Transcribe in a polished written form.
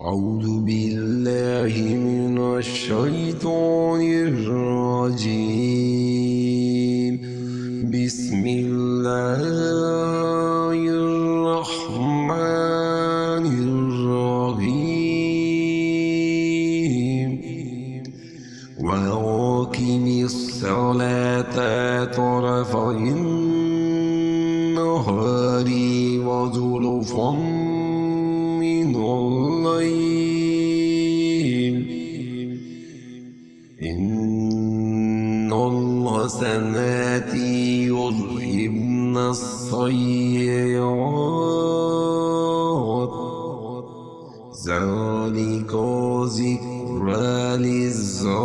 أعوذ بالله من الشيطان الرجيم. بسم الله الرحمن الرحيم. وأقم الصلاة طرفي النهار وزلفا من الليل إن الحسنات يذهبن السيئات ذلك ذكرى للذاكرين।